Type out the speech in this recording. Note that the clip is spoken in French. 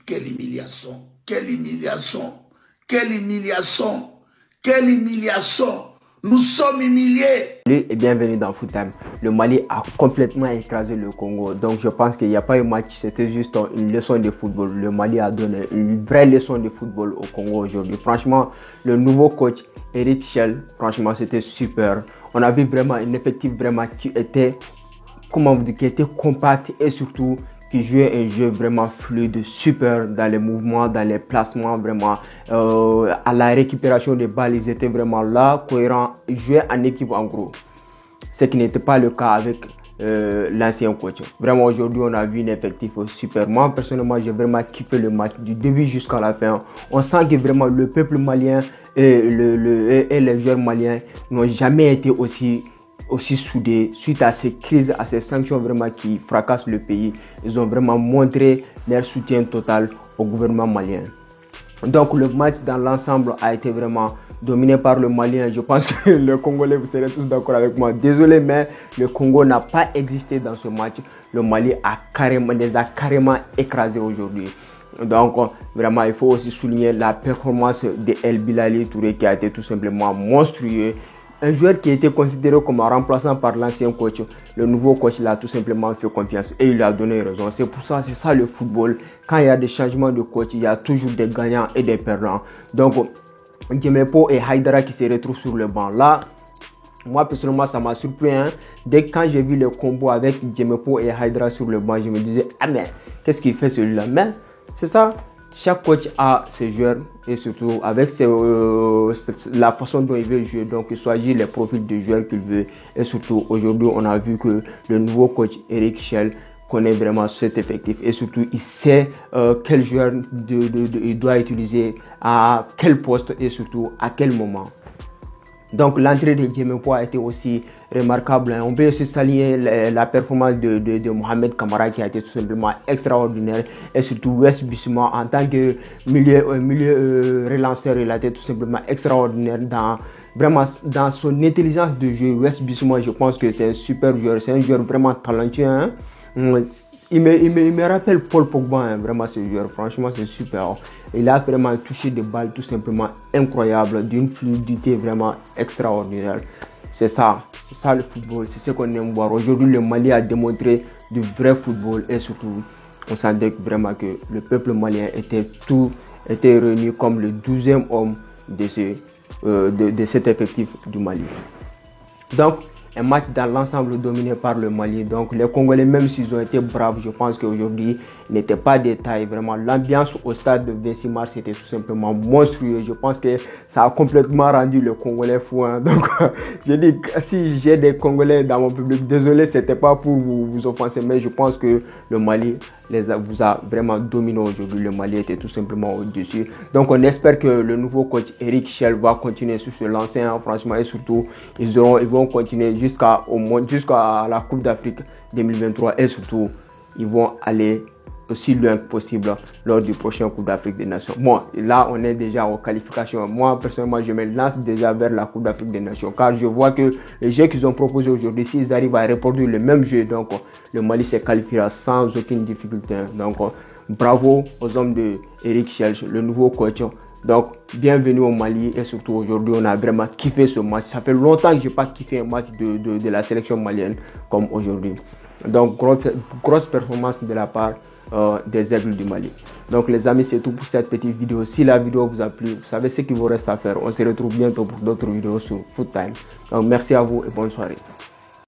Quelle humiliation, quelle humiliation, quelle humiliation, quelle humiliation. Nous sommes humiliés. Salut et bienvenue dans Foot Time. Le Mali a complètement écrasé le Congo. Donc je pense qu'il n'y a pas eu match, c'était juste une leçon de football. Le Mali a donné une vraie leçon de football au Congo aujourd'hui. Franchement, le nouveau coach Eric Schell, franchement c'était super. On a vu vraiment un effectif vraiment qui était, qui était compact et surtout qui jouait un jeu vraiment fluide, super dans les mouvements, dans les placements, vraiment à la récupération des balles, ils étaient vraiment là, cohérents, ils jouaient en équipe en gros. Ce qui n'était pas le cas avec l'ancien coach. Vraiment aujourd'hui on a vu un effectif super. Moi personnellement j'ai vraiment kiffé le match du début jusqu'à la fin. On sent que vraiment le peuple malien et les joueurs maliens n'ont jamais été aussi soudés suite à ces crises, à ces sanctions vraiment qui fracassent le pays. Ils ont vraiment montré leur soutien total au gouvernement malien. Donc le match dans l'ensemble a été vraiment dominé par le Malien. Je pense que le Congolais, vous serez tous d'accord avec moi. Désolé, mais le Congo n'a pas existé dans ce match. Le Mali les a carrément écrasés aujourd'hui. Donc vraiment il faut aussi souligner la performance de El Bilali Touré qui a été tout simplement monstrueux. Un joueur qui était considéré comme un remplaçant par l'ancien coach, le nouveau coach l'a tout simplement fait confiance et il lui a donné raison. C'est pour ça, c'est ça le football. Quand il y a des changements de coach, il y a toujours des gagnants et des perdants. Donc, Djemepo et Haidara qui se retrouvent sur le banc. Là, moi personnellement, ça m'a surpris. Dès que quand j'ai vu le combo avec Djemepo et Haidara sur le banc, je me disais, ah mais, qu'est-ce qu'il fait celui-là? Mais c'est ça. Chaque coach a ses joueurs et surtout avec la façon dont il veut jouer. Donc il choisit les profils de joueurs qu'il veut. Et surtout aujourd'hui on a vu que le nouveau coach Eric Schell connaît vraiment cet effectif. Et surtout il sait quel joueur il doit utiliser à quel poste et surtout à quel moment. Donc l'entrée de Djemepo a été aussi remarquable. On peut aussi saluer la performance de Mohamed Kamara qui a été tout simplement extraordinaire. Et surtout West Bissouma en tant que milieu relanceur, il a été tout simplement extraordinaire dans son intelligence de jeu. West Bissouma, je pense que c'est un super joueur, c'est un joueur vraiment talentueux. Il me rappelle Paul Pogba, vraiment ce joueur, franchement c'est super. Il a vraiment touché des balles tout simplement incroyables, d'une fluidité vraiment extraordinaire. C'est ça le football, c'est ce qu'on aime voir. Aujourd'hui le Mali a démontré du vrai football et surtout on sentait vraiment que le peuple malien était réuni comme le 12e homme de cet effectif du Mali. Donc un match dans l'ensemble dominé par le Mali. Donc les Congolais, même s'ils ont été braves, je pense qu'aujourd'hui n'était pas détaillé. Vraiment l'ambiance au stade de 26 mars était tout simplement monstrueux. Je pense que ça a complètement rendu le Congolais fou. Donc je dis, si j'ai des Congolais dans mon public, désolé, c'était pas pour vous offenser, mais je pense que le Mali vous a vraiment dominé aujourd'hui. Le Mali était tout simplement au-dessus. Donc on espère que le nouveau coach Eric Schell va continuer sur ce lancé, franchement, et surtout ils vont continuer jusqu'à la Coupe d'Afrique 2023 et surtout ils vont aller aussi loin que possible lors du prochain Coupe d'Afrique des Nations. Bon, là on est déjà aux qualifications. Moi personnellement je me lance déjà vers la Coupe d'Afrique des Nations car je vois que les jeux qu'ils ont proposés aujourd'hui, s'ils arrivent à reproduire le même jeu, donc le Mali se qualifiera sans aucune difficulté. Donc bravo aux hommes de Eric Schell, le nouveau coach. Donc bienvenue au Mali et surtout aujourd'hui on a vraiment kiffé ce match. Ça fait longtemps que je n'ai pas kiffé un match de la sélection malienne comme aujourd'hui. Donc grosse performance de la part des Aigles du Mali. Donc les amis, c'est tout pour cette petite vidéo. Si la vidéo vous a plu, vous savez ce qu'il vous reste à faire. On se retrouve bientôt pour d'autres vidéos sur Foot Time. Donc merci à vous et bonne soirée.